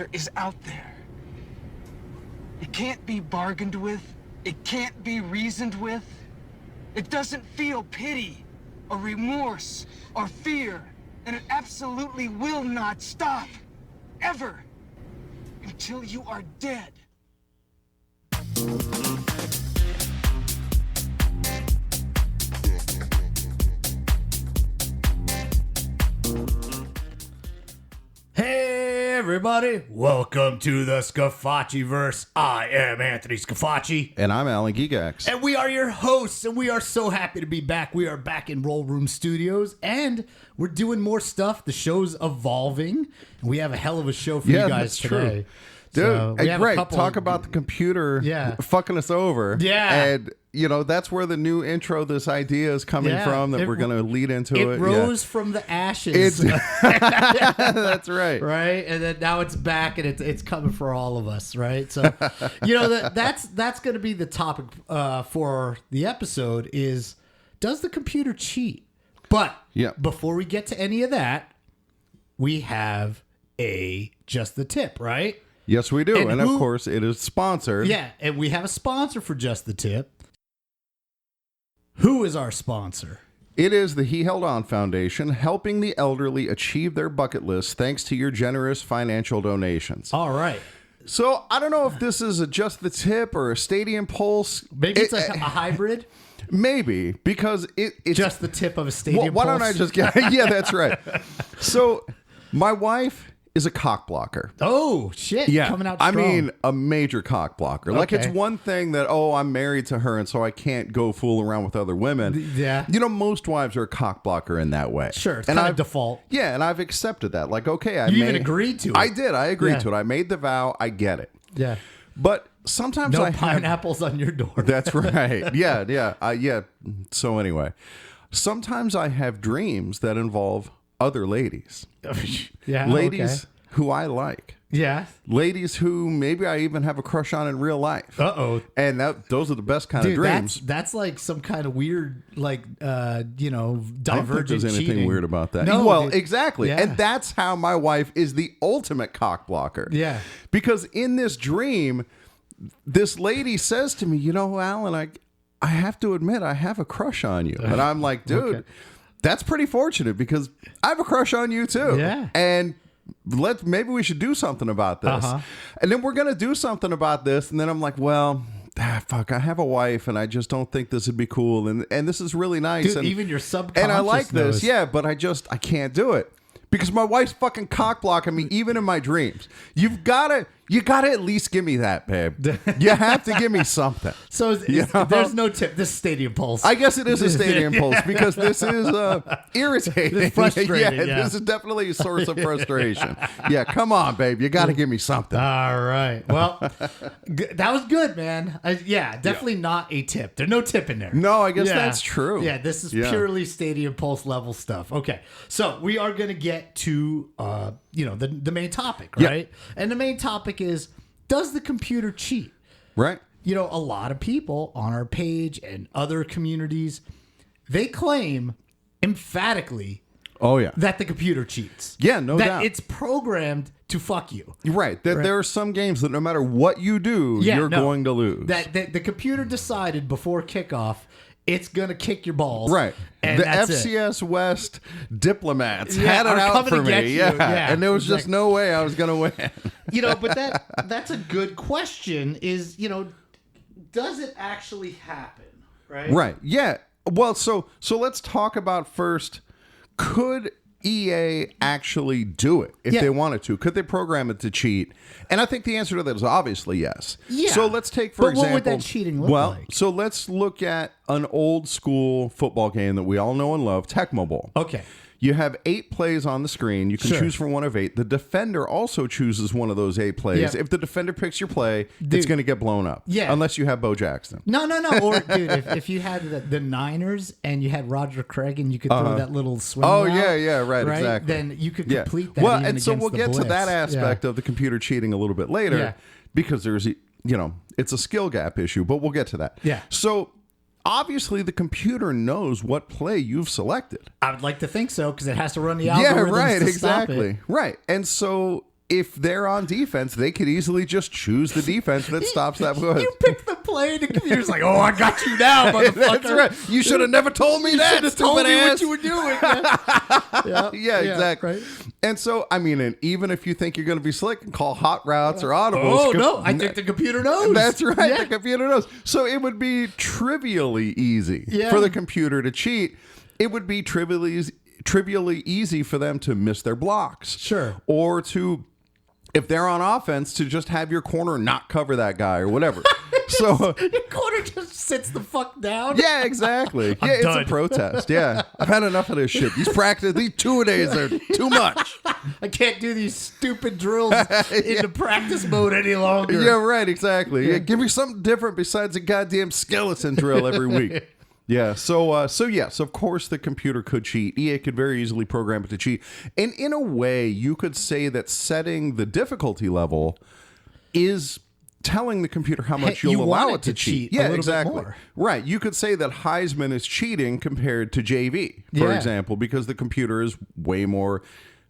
computer is out there. It can't be bargained with. It can't be reasoned with. It doesn't feel pity or remorse or fear, and it absolutely will not stop, ever, until you are dead. Hey everybody, welcome to the Scafacci-verse. I am Anthony Scafacci. And I'm Alan Gigax. And we are your hosts, and we are so happy to be back. We are back in Roll Room Studios, and we're doing more stuff. The show's evolving. We have a hell of a show for you guys today. Dude, So we have a great. couple Talk about the computer fucking us over. Yeah. And, you know, that's where the new intro, this idea is coming from that we're going to lead into it. It rose from the ashes. That's right. Right? And then now it's back, and it's coming for all of us, right? So, you know, that's going to be the topic for the episode is, does the computer cheat? But before we get to any of that, we have Just the Tip, right? Yes, we do. And of course, it is sponsored. Yeah, and we have a sponsor for Just the Tip. Who is our sponsor? It is the He Held On Foundation, helping the elderly achieve their bucket list thanks to your generous financial donations. All right. So I don't know if this is a Just the Tip or a Stadium Pulse. Maybe it's a hybrid. Maybe, because it's just the tip of a Stadium Why Pulse. don't I just get... Yeah, that's right. So my wife is a cock blocker. Oh, shit. Yeah. Coming out strong. strong. I mean, a major cock blocker. Like, it's one thing that, I'm married to her, and so I can't go fool around with other women. Yeah. You know, most wives are a cock blocker in that way. Sure. It's kind of default. Yeah, and I've accepted that. Like, okay, You even agreed to it. I did. I agreed to it. I made the vow. I get it. Yeah. But sometimes no pineapples on your door. That's right. Yeah. So anyway, sometimes I have dreams that involve other ladies. Ladies who I like. Yeah. Ladies who maybe I even have a crush on in real life. Uh-oh. And those are the best kind of dreams. That's like some kind of weird, divergent I don't think there's anything cheating. weird about that. No, well, dude. exactly. Yeah. And that's how my wife is the ultimate cock blocker. Yeah. Because in this dream, this lady says to me, you know, Alan, I have to admit, I have a crush on you. And I'm like, dude, that's pretty fortunate because I have a crush on you too. Yeah. And maybe we should do something about this. And then we're going to do something about this. And then I'm like, well, fuck, I have a wife and I just don't think this would be cool. And this is really nice. Dude, and even your subconscious and I like knows. this. Yeah, but I can't do it. Because my wife's fucking cock blocking me even in my dreams. You gotta at least give me that, babe. You have to give me something. So there's no tip. This is Stadium Pulse. I guess it is a Stadium Pulse because this is irritating. It's frustrating. This is definitely a source of frustration. Yeah, come on, babe. You got to give me something. All right. Well, that was good, man. Definitely not a tip. There's no tip in there. No, I guess that's true. Yeah, this is purely Stadium Pulse level stuff. Okay, so we are going to get to the main topic, right? And the main topic is, does the computer cheat? Right. You know, a lot of people on our page and other communities, they claim emphatically that the computer cheats. Yeah, no doubt. That it's programmed to fuck you. Right. There are some games that no matter what you do, you're going to lose. That the computer decided before kickoff, it's going to kick your balls. Right. And the that's FCS West diplomats had it out for me. Yeah. And there was just no way I was going to win. But that's a good question is, does it actually happen? Right. Right. Yeah. Well, so let's talk about first, could EA actually do it if they wanted to? Could they program it to cheat? And I think the answer to that is obviously yes. Yeah. So let's take, for example... what would that cheating look like? So let's look at an old school football game that we all know and love, Tecmo Bowl. Okay. You have 8 plays on the screen. You can choose from one of 8. The defender also chooses one of those 8 plays. Yeah. If the defender picks your play, it's going to get blown up. Yeah. Unless you have Bo Jackson. No. Or, dude, if you had the Niners and you had Roger Craig and you could throw that little swing route, right, exactly. Then you could complete that. Well, even and so we'll get to that blitz. aspect of the computer cheating a little bit later because there's, it's a skill gap issue, but we'll get to that. Yeah. So obviously the computer knows what play you've selected. I would like to think so because it has to run the algorithms to stop it. Right. And so if they're on defense, they could easily just choose the defense that stops that push. You pick the play, and the computer's like, "Oh, I got you now, motherfucker." That's right. You should have never told me that. Should have told me ass. what you were doing. Yeah, exactly. Right? And so, I mean, and even if you think you're going to be slick and call hot routes or audibles. Oh, no. I think the computer knows. That's right. Yeah. The computer knows. So it would be trivially easy Yeah. for the computer to cheat. It would be trivially easy for them to miss their blocks. Sure. Or to, if they're on offense, to just have your corner not cover that guy or whatever. So Your corner just sits the fuck down. yeah, exactly. Yeah, it's done. a protest. Yeah, I've had enough of this shit. These 2-a-days are too much. I can't do these stupid drills into practice mode any longer. Yeah, right. Exactly. Yeah, give me something different besides a goddamn skeleton drill every week. Yeah. So yes, of course the computer could cheat. EA could very easily program it to cheat. And in a way, you could say that setting the difficulty level is telling the computer how much Hey, you'll you allow want it it to to cheat. cheat a Yeah, little bit exactly. more. Right. You could say that Heisman is cheating compared to JV, for Yeah. example, because the computer is way more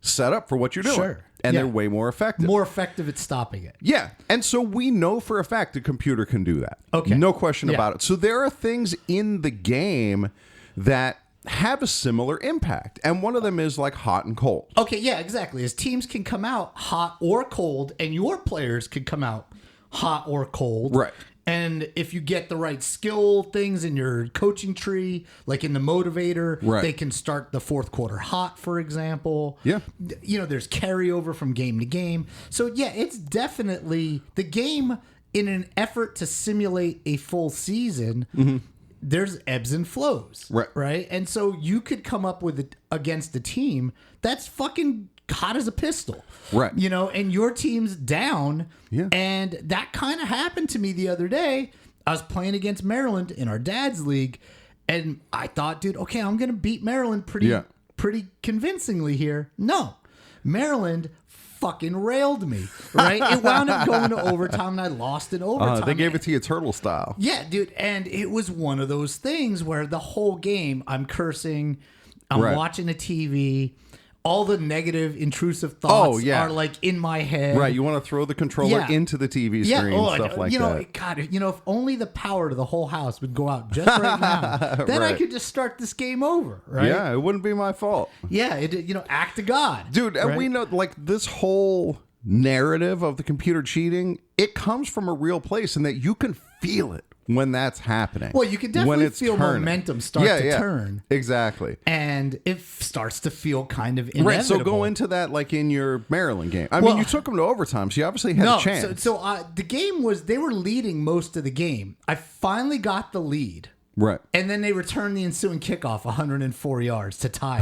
set up for what you're doing. Sure. And Yeah. they're way more effective. More effective at stopping it. Yeah. And so we know for a fact the computer can do that. Okay. No question Yeah. about it. So there are things in the game that have a similar impact. And one of them is like hot and cold. Okay, yeah, exactly. As teams can come out hot or cold, and your players can come out hot or cold. Right. And if you get the right skill things in your coaching tree, like in the motivator, Right. they can start the fourth quarter hot, for example. Yeah. You know, there's carryover from game to game. So, yeah, it's definitely the game in an effort to simulate a full season. There's ebbs and flows. Right. And so you could come up with it against a team that's fucking hot as a pistol. Right. You know, and your team's down. Yeah. And that kind of happened to me the other day. I was playing against Maryland in our dad's league, and I thought, dude, okay, I'm going to beat Maryland pretty convincingly here. No. Maryland fucking railed me, right? It wound up going to overtime, and I lost in overtime. They gave it to you turtle style. Yeah, dude. And it was one of those things where the whole game I'm cursing, I'm Right. watching the TV, all the negative, intrusive thoughts yeah. are like in my head. Right. You want to throw the controller Yeah. into the TV screen, stuff like you know, that. God, you know, if only the power to the whole house would go out just right now, then I Right. could just start this game over, right? Yeah, it wouldn't be my fault. Yeah, you know, act to God. Dude, and right? we know, like, this whole narrative of the computer cheating, it comes from a real place, and that you can feel it when that's happening. Well, you can when definitely it's feel turning. momentum start to turn. Exactly. And it starts to feel kind of inevitable. Right, so go into that like in your Maryland game. I mean, you took them to overtime, so you obviously had a chance. So the game was, they were leading most of the game. I finally got the lead. Right. And then they returned the ensuing kickoff 104 yards to tie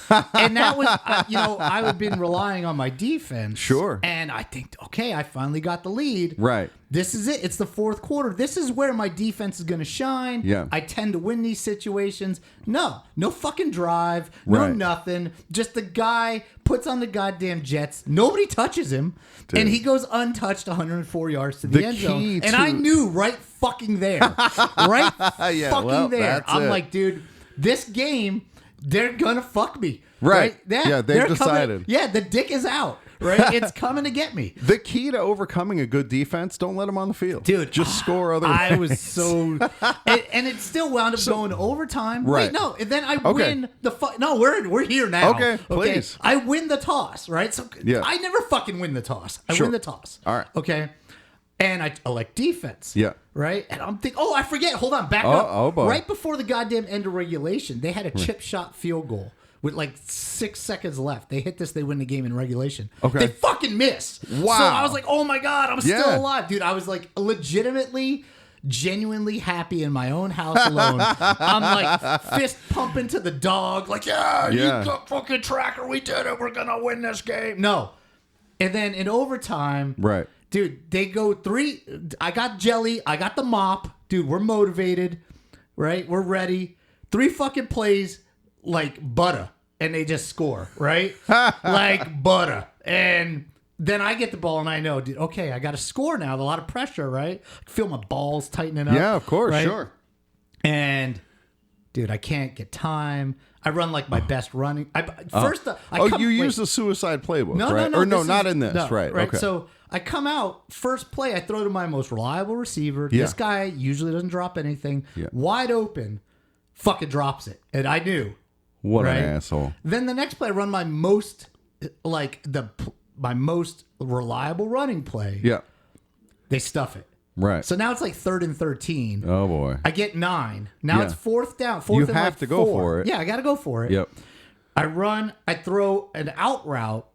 it. And that was, you know, I had been relying on my defense. Sure. And I think, okay, I finally got the lead. Right. This is it. It's the fourth quarter. This is where my defense is going to shine. Yeah. I tend to win these situations. No fucking drive. No Right. nothing. Just the guy puts on the goddamn Jets. Nobody touches him. Dude. And he goes untouched 104 yards to the end zone. key And to- I knew right fucking there. Right Yeah, fucking well, there. that's I'm it. like, dude, this game, they're going to fuck me. Right. Yeah, they've they're decided. Yeah, the dick is out. Right? It's coming to get me. The key to overcoming a good defense, don't let them on the field. Dude, just score other I was ways. so, and it still wound up going to overtime. Right. Wait, no, and then I Okay. win the no. We're here now. Okay, please. I win the toss. Right. So Yeah. I never fucking win the toss. I Sure. win the toss. All right. Okay. And I elect defense. Yeah. Right. And I'm thinking, oh, I forget. Hold on, back Oh, up. oh, boy. Right before the goddamn end of regulation, they had a chip shot field goal with like 6 seconds left. They hit this, they win the game in regulation. Okay. They fucking missed. Wow. So I was like, oh my God, I'm Yeah. still alive. Dude, I was like legitimately, genuinely happy in my own house alone. I'm like fist pumping to the dog, like, yeah. You got fucking tracker, we did it. We're going to win this game. No. And then in overtime, Right. dude, they go 3. I got jelly. I got the mop. Dude, we're motivated, right? We're ready. 3 fucking plays like butter, and they just score, right? Like butter. And then I get the ball, and I know, dude, okay, I got to score now. A lot of pressure, right? I feel my balls tightening up. Yeah, of course, right? sure. And dude, I can't get time. I run like my best running. You use the suicide playbook, No, right? no, Or no, this not is- in this, no, right? Okay. So I come out, first play, I throw to my most reliable receiver. Yeah. This guy usually doesn't drop anything. Yeah. Wide open, fucking drops it. And I knew. What right? an asshole. Then the next play, I run my most, my most reliable running play. Yeah. They stuff it. Right. So now it's like 3rd and 13. Oh, boy. I get 9. Now Yeah. it's 4th down. You and have like to go 4. for it. Yeah, I got to go for it. Yep. I run, I throw an out route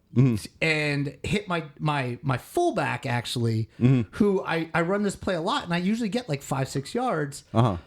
and hit my fullback, actually, who I run this play a lot, and I usually get like 5-6 yards.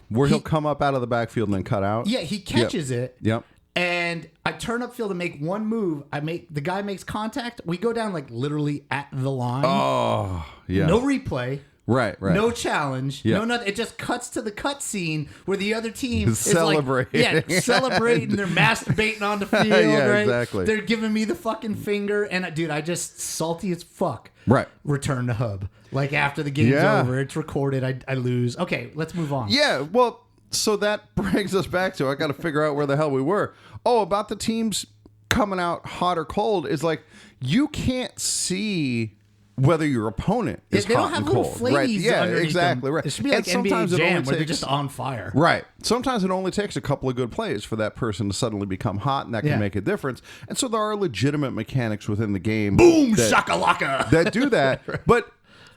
Where he'll come up out of the backfield and then cut out. Yeah, he catches it. Yep. And I turn upfield and make one move. The guy makes contact. We go down like literally at the line. Oh, yeah. No replay. Right. No challenge. Yeah. No nothing. It just cuts to the cut scene where the other team is Celebrating. Like, celebrating. They're masturbating on the field. Yeah, right? exactly. They're giving me the fucking finger, and dude, I just salty as fuck. Right. Return to hub. Like after the game's over, it's recorded. I lose. Okay, let's move on. Yeah, well, so that brings us back to I got to figure out where the hell we were. Oh, about the teams coming out hot or cold is like you can't see whether your opponent is they hot don't have and little cold. flames Right? Yeah, underneath exactly. them. Right. It should be like And sometimes NBA it Jam only where they're takes- just on fire. Right. Sometimes it only takes a couple of good plays for that person to suddenly become hot, and that can Yeah. make a difference. And so there are legitimate mechanics within the game. Boom, that- shakalaka. that do that. But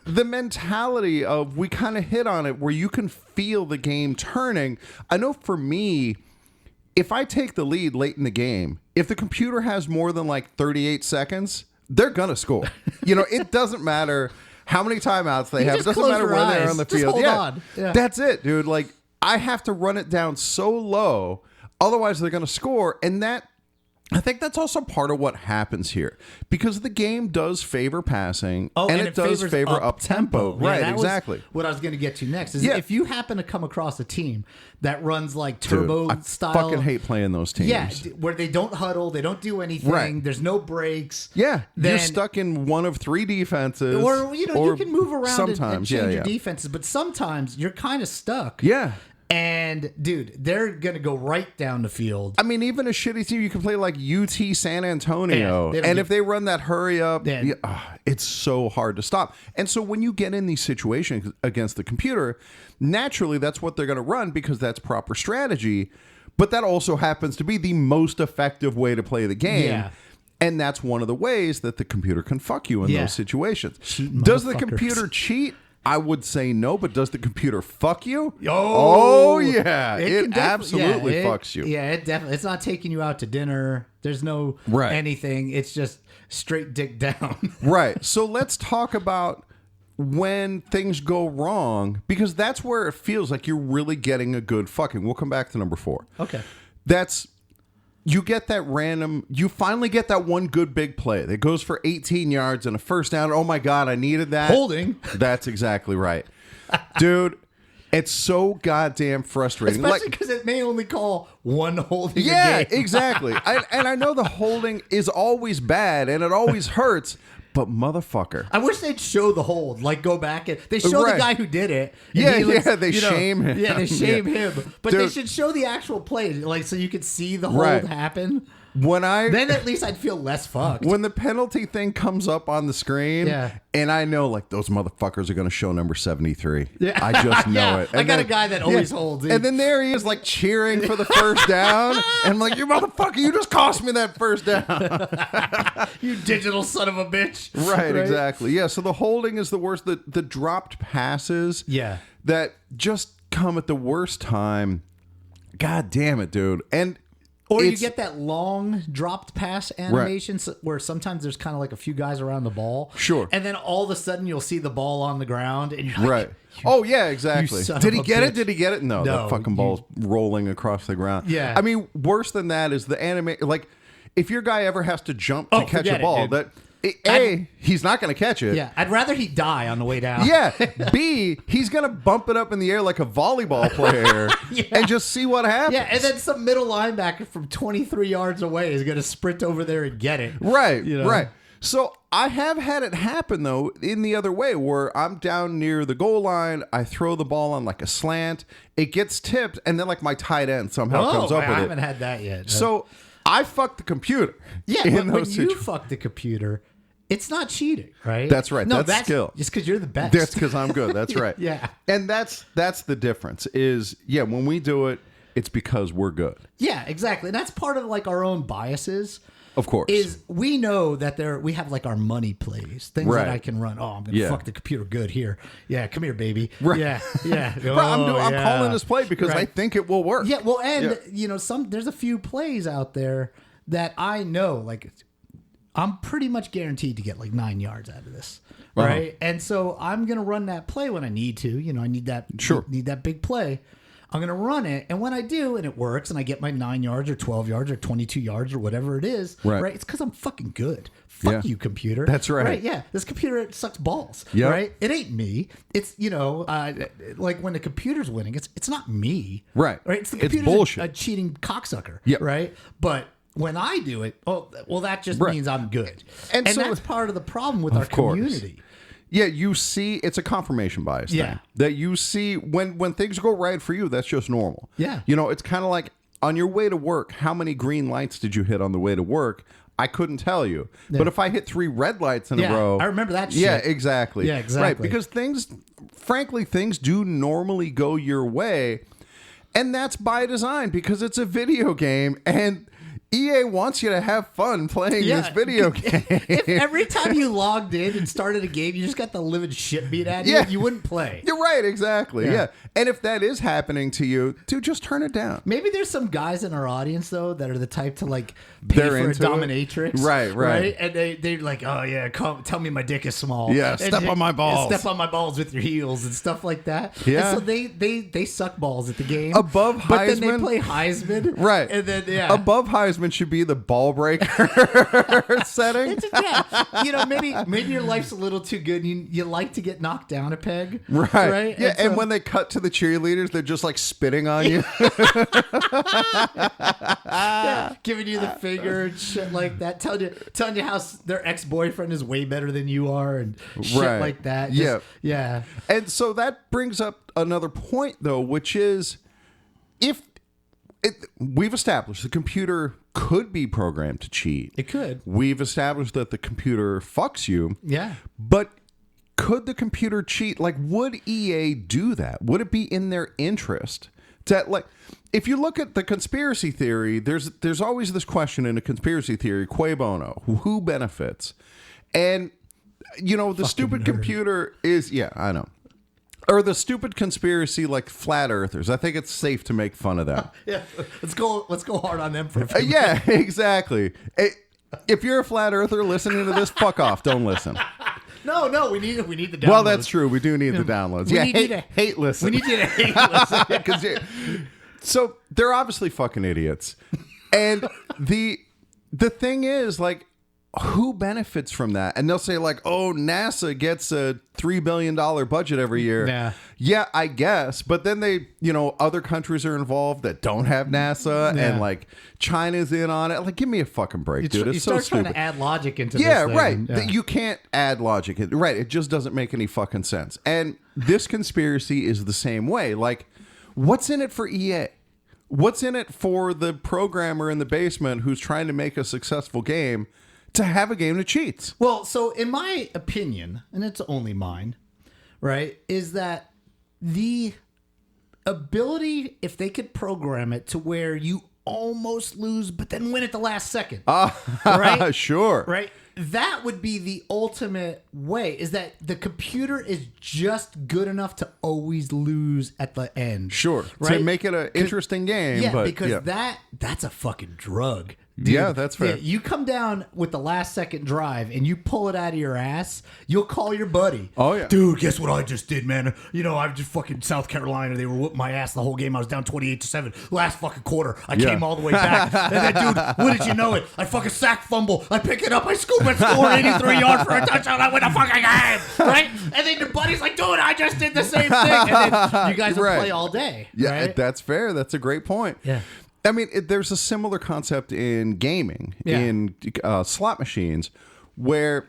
the mentality of we kind of hit on it where you can feel the game turning. I know for me, if I take the lead late in the game, if the computer has more than like 38 seconds, they're going to score. It doesn't matter how many timeouts they have. It just doesn't close matter your where they are eyes. on the Just field. hold on. Yeah. That's it, dude. Like, I have to run it down so low. Otherwise, they're going to score. And I think that's also part of what happens here because the game does favor passing and it does favors favor up tempo. Yeah, Right, that was exactly. what I was going to get to next is Yeah. if you happen to come across a team that runs like turbo Dude, I style. fucking hate playing those teams. Yeah, where they don't huddle, they don't do anything. Right. There's no breaks. Yeah, Then, you're stuck in one of 3 defenses. or you can move around and sometimes, change yeah, your yeah. defenses, but sometimes you're kind of stuck. Yeah. And dude, they're gonna go right down the field. I mean, even a shitty team, you can play like UT San Antonio. Yeah, they don't and get- if they run that hurry up, Yeah. it's so hard to stop. And so when you get in these situations against the computer, naturally that's what they're going to run because that's proper strategy. But that also happens to be the most effective way to play the game. Yeah. And that's one of the ways that the computer can fuck you in Yeah. those situations. Cheating Does the motherfuckers. computer cheat? I would say no, but does the computer fuck you? Oh, yeah. It can absolutely it- fucks you. Yeah, it definitely. It's not taking you out to dinner. There's no Right. anything. It's just straight dick down. Right. So let's talk about when things go wrong because that's where it feels like you're really getting a good fucking. We'll come back to number 4. Okay. You get that you finally get that one good big play that goes for 18 yards and a first down. Oh my God, I needed that. Holding. That's exactly right. Dude, it's so goddamn frustrating. Especially because it may only call one holding. Yeah, a game. exactly. And I know the holding is always bad and it always hurts, but motherfucker. I wish they'd show the hold. Like go back and they show Right. the guy who did it. and Yeah, he looks, they shame him. Yeah, they shame Yeah. him. But they Dude. should show the actual play, like so you could see the hold Right. happen. Then At least I'd feel less fucked. when the penalty thing comes up on the screen, Yeah. and I know like those motherfuckers are going to show number 73. Yeah. I just know Yeah, it. I got a guy that always holds. And then there he is like cheering for the first down. And I'm like, you motherfucker, you just cost me that first down. you digital son of a bitch. Right, exactly. Yeah, so the holding is the worst. The dropped passes Yeah. that just come at the worst time. God damn it, dude. And Or you it's- get that long dropped pass animation where sometimes there's kind of like a few guys around the ball. Sure. And then all of a sudden you'll see the ball on the ground and you're like, Right. Oh, yeah, exactly. son Did of he a get it? bitch. Did he get it? No, No, that fucking ball's rolling across the ground. Yeah. I mean, worse than that is the anime. Like, if your guy ever has to jump to catch forget a it, ball, dude. he's not going to catch it. Yeah, I'd rather he die on the way down. Yeah. B, he's going to bump it up in the air like a volleyball player and just see what happens. Yeah, and then some middle linebacker from 23 yards away is going to sprint over there and get it. Right, You know? right. So I have had it happen, though, in the other way, where I'm down near the goal line, I throw the ball on like a slant, it gets tipped, and then like my tight end somehow comes up with it. I haven't had that yet. So I fucked the computer. Yeah, but when you fuck the computer, it's not cheating, right? That's right. No, that's skill. Just because you're the best. That's because I'm good. That's right. Yeah. And that's the difference is, when we do it, it's because we're good. Yeah, exactly. And that's part of like our own biases. Of course. Is we know that we have like our money plays, things that I can run. Oh, I'm going to fuck the computer good here. Yeah, come here, baby. Right. Yeah, yeah. I'm calling this play because I think it will work. Yeah, well, and, there's a few plays out there that I know, like, I'm pretty much guaranteed to get like 9 yards out of this. Right. And so I'm going to run that play when I need to. I need that big play. I'm going to run it. And when I do, and it works, and I get my 9 yards or 12 yards or 22 yards or whatever it is, right? It's because I'm fucking good. Fuck you, computer. That's right. Right, yeah. This computer sucks balls, right? It ain't me. It's, like when the computer's winning, it's not me. Right. It's the computer's bullshit. a cheating cocksucker, Yep. right? But when I do it, that just means I'm good. And so, that's part of the problem with our community. Yeah, you see, it's a confirmation bias thing. That you see when things go right for you, that's just normal. Yeah. It's kind of like on your way to work, how many green lights did you hit on the way to work? I couldn't tell you. Yeah. But if I hit 3 red lights in a row. I remember that shit. Yeah, exactly. Yeah, exactly. Right, because things do normally go your way. And that's by design because it's a video game and EA wants you to have fun playing this video game. If every time you logged in and started a game, you just got the living shit beat out of you, you wouldn't play. You're right, exactly. Yeah. And if that is happening to you, dude, just turn it down. Maybe there's some guys in our audience, though, that are the type to like pay for a dominatrix. Right. And they're like, oh, yeah, tell me my dick is small. Yeah, step on my balls. Step on my balls with your heels and stuff like that. Yeah. And so they suck balls at the game. Above Heisman. But then they play Heisman. Right. And then, above Heisman should be the ball breaker setting. Maybe your life's a little too good. You like to get knocked down a peg. Right. Yeah, and when they cut to the cheerleaders, they're just like spitting on you. Giving you the finger and shit like that. Telling you how their ex-boyfriend is way better than you are and shit like that. Yeah. And so that brings up another point, though, which is we've established the computer could be programmed to cheat. It could. We've established that the computer fucks you. Yeah. But could the computer cheat? Like, would EA do that? Would it be in their interest to, like, if you look at the conspiracy theory, there's always this question in a conspiracy theory, cui bono, who benefits? And, the fucking stupid nerd. Computer is, I know. Or the stupid conspiracy like flat earthers. I think it's safe to make fun of them. Yeah, let's go hard on them for a few minutes. Exactly. If you're a flat earther listening to this, fuck off. Don't listen. No, we need the downloads. Well, that's true. We do need the downloads. Hate listen. We need you to hate listen. So they're obviously fucking idiots. And the thing is, like, who benefits from that? And they'll say like, oh, NASA gets a $3 billion budget every year. Yeah, I guess. But then they, other countries are involved that don't have NASA and like China's in on it. Like, give me a fucking break, dude. It's so stupid. Trying to add logic into this thing. Right. Yeah. You can't add logic. Right. It just doesn't make any fucking sense. And this conspiracy is the same way. Like, what's in it for EA? What's in it for the programmer in the basement who's trying to make a successful game to have a game that cheats? Well, so in my opinion, and it's only mine, right, is that the ability, if they could program it to where you almost lose, but then win at the last second. Right? Sure. Right? That would be the ultimate way, is that the computer is just good enough to always lose at the end. Sure. Right? To make it an interesting game. Yeah, but, because that's a fucking drug. Dude, yeah, that's fair. You come down with the last second drive and you pull it out of your ass, you'll call your buddy. Oh, yeah. Dude, guess what I just did, man? I just fucking South Carolina. They were whooping my ass the whole game. I was down 28-7. Last fucking quarter, I came all the way back. And then, dude, what did you know it? I fucking sack fumble. I pick it up. I scoop and score 83 yards for a touchdown. I win the fucking game. Right? And then your buddy's like, dude, I just did the same thing. And then you guys will play all day. Yeah, right? That's fair. That's a great point. Yeah. I mean, there's a similar concept in gaming, in slot machines, where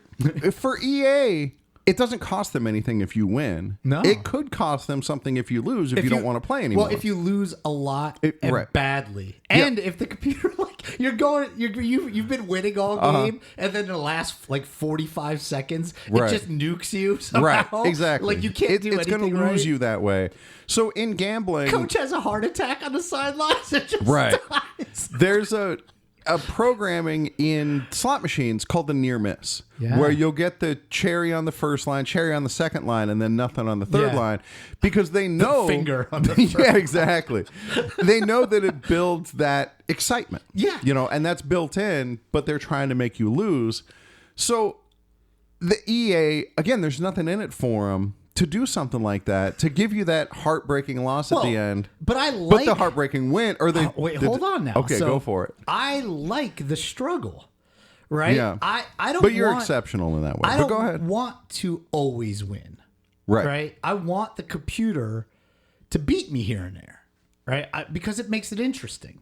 for EA, it doesn't cost them anything if you win. No. It could cost them something if you lose if you don't want to play anymore. Well, if you lose a lot and right. badly, and if the computer you've been winning all game, and then in the last like 45 seconds, Right. it just nukes you somehow. Right, exactly. Like you can't do it's anything going to right. lose you that way. So in gambling, Coach has a heart attack on the sidelines. It just Right. dies. there's a programming in slot machines called the near miss, Yeah. where you'll get the cherry on the first line, cherry on the second line, and then nothing on the third Yeah. line, because they know finger on the first yeah, exactly. They know that it builds that excitement. Yeah. and that's built in, but they're trying to make you lose. So the EA, again, there's nothing in it for them to do something like that, to give you that heartbreaking loss at the end. But I But like the heartbreaking win, or the wait, hold on now. Okay, So, go for it. I like the struggle, right? Yeah. I don't. But you're want, exceptional in that way. I But don't go ahead. want to always win, Right. right? I want the computer to beat me here and there, right? Because it makes it interesting.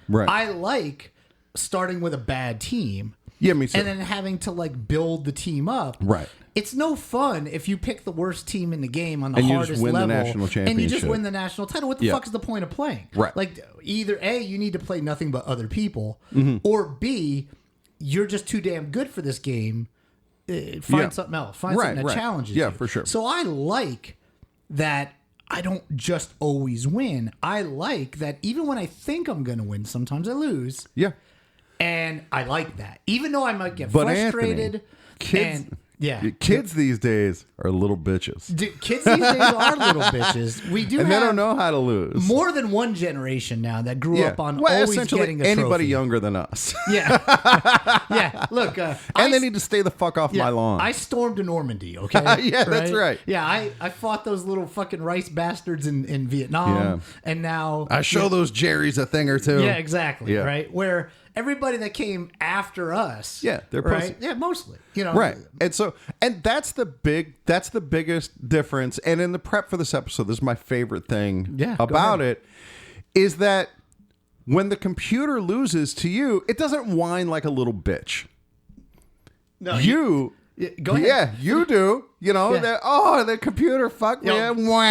Right. I like starting with a bad team. Yeah, me too. And then having to like build the team up. Right. It's no fun if you pick the worst team in the game on the And you hardest just win the level national and you just championship. win the national title. What the Yeah. fuck is the point of playing? Right. Like either A, you need to play nothing but other people, Mm-hmm. or B, you're just too damn good for this game. Find Yeah. something else. Find Right, something that right. challenges Yeah, you. for sure. So I like that I don't just always win. I like that even when I think I'm going to win, sometimes I lose. Yeah. And I like that. Even though I might get But frustrated. Anthony, kids, and, yeah. kids these days are little bitches. Dude, kids these days are little bitches. We do And have they don't know how to lose. more than one generation now that grew up on well, always essentially getting a anybody trophy. younger than us. Yeah. Yeah. Look. And they need to stay the fuck off my lawn. I stormed Normandy, okay? Yeah, that's right. Yeah, I fought those little fucking rice bastards in Vietnam. Yeah. And now... I show those Jerrys a thing or two. Yeah, exactly. Yeah. Right? Where everybody that came after us... Yeah, they're right? pussy. Yeah, mostly. You know, Right. And that's the biggest difference. And in the prep for this episode, this is my favorite thing Yeah, go about ahead. it, is that when the computer loses to you, it doesn't whine like a little bitch. No, You go ahead. Yeah, you do. You know, Yeah. the computer fucked me. Yo, Wah.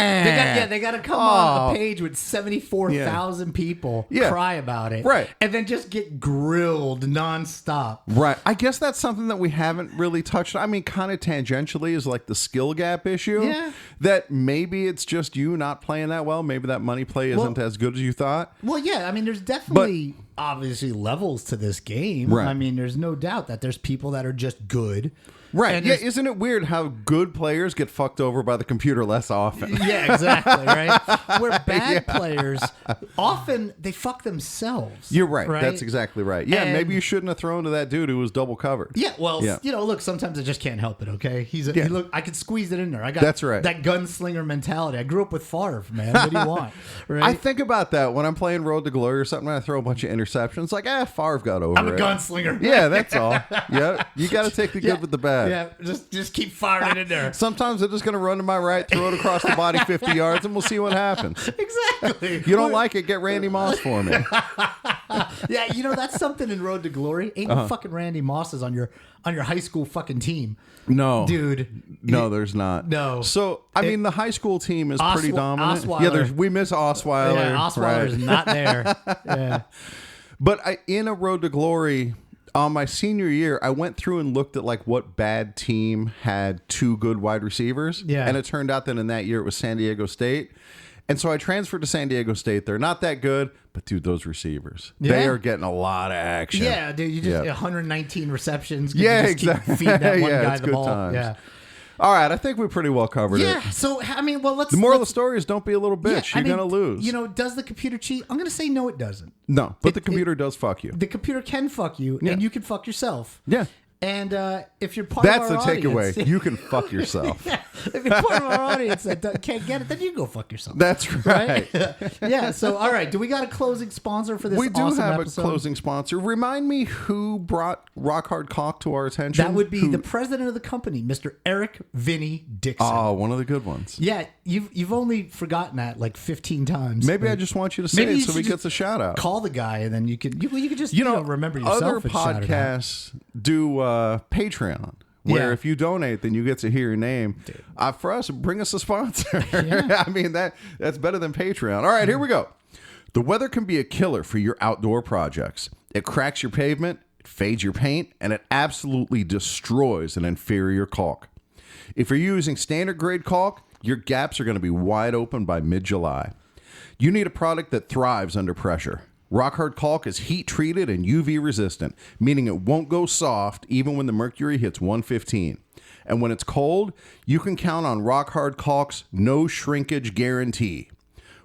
They got to come on a page with 74,000 people Yeah. cry about it, Right. And then just get grilled nonstop. Right. I guess that's something that we haven't really touched on. I mean, kind of tangentially is like the skill gap issue. Yeah. That maybe it's just you not playing that well. Maybe that money play isn't as good as you thought. Well, yeah, I mean, there's definitely obviously levels to this game. Right. I mean, there's no doubt that there's people that are just good. Right. And Yeah. there's- Isn't it weird how good players get fucked over by the computer less often? Yeah, exactly, right? Where bad players often they fuck themselves. You're right. That's exactly right. Yeah. And- maybe you shouldn't have thrown to that dude who was double covered. Yeah, well, Yeah. you know, look, sometimes I just can't help it, okay? Yeah. Look, I could squeeze it in there. I got That's right. that gunslinger mentality. I grew up with Favre, man. What do you want? Right? I think about that when I'm playing Road to Glory or something. I throw a bunch of interceptions. Like, Favre got over I'm a it. gunslinger. Yeah, that's all. Yeah, you got to take the good with the bad. Yeah, just keep firing it in there. Sometimes I'm just going to run to my right, throw it across the body 50 yards, and we'll see what happens. Exactly. You don't like it, get Randy Moss for me. Yeah, you know that's something in Road to Glory. Ain't no fucking Randy Mosses on your high school fucking team. No. Dude. No, there's not. No. So, I mean, the high school team is pretty dominant. Osweiler. Yeah, we miss Osweiler. Yeah, Osweiler's right. not there. Yeah. But in a Road to Glory, on my senior year, I went through and looked at like what bad team had two good wide receivers. Yeah. And it turned out that in that year it was San Diego State. And so I transferred to San Diego State. They're not that good, but dude, those receivers, they Yeah. are getting a lot of action. Yeah, dude, you just 119 receptions. Yeah, you just keep exactly. feeding that one Yeah, guy it's the good ball. times. Yeah. All right, I think we pretty well covered it. Yeah. So I mean, well, let's. The moral of the let's- story is don't be a little bitch. yeah, I You're mean, going to lose. You know, does the computer cheat? I'm going to say no, it doesn't. No, but the computer does fuck you. The computer can fuck you, and you can fuck yourself. Yeah. And if you're part That's of the our takeaway. audience, You can fuck yourself. yeah, if you're part of our audience that can't get it, then you go fuck yourself. That's right. Yeah. So, all right. Do we got a closing sponsor for this? We do awesome have episode? a closing sponsor. Remind me who brought Rock Hard Cock to our attention. That would be the president of the company, Mr. Eric Vinny Dixon. Oh, one of the good ones. Yeah, you've only forgotten that like 15 times. Maybe I Like, just want you to say maybe it you so he should gets a shout out. call the guy, and then you could just You know, remember yourself. other and shout it out. podcasts do Patreon. Where Yeah. if you donate, then you get to hear your name. For us, bring us a sponsor. I mean, that's better than Patreon. All right, here we go. The weather can be a killer for your outdoor projects. It cracks your pavement, it fades your paint, and it absolutely destroys an inferior caulk. If you're using standard grade caulk, your gaps are going to be wide open by mid-July. You need a product that thrives under pressure. Rock Hard Caulk is heat treated and UV resistant, meaning it won't go soft even when the mercury hits 115. And when it's cold, you can count on Rock Hard Caulk's no shrinkage guarantee.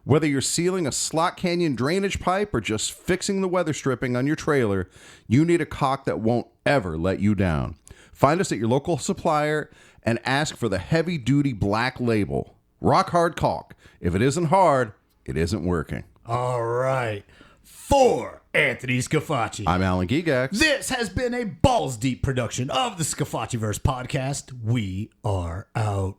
Whether you're sealing a slot canyon drainage pipe or just fixing the weather stripping on your trailer, you need a caulk that won't ever let you down. Find us at your local supplier and ask for the heavy-duty black label. Rock Hard Caulk. If it isn't hard, it isn't working. All right. For Anthony Scafacci. I'm Alan Gigax. This has been a balls deep production of the Scafacciverse podcast. We are out.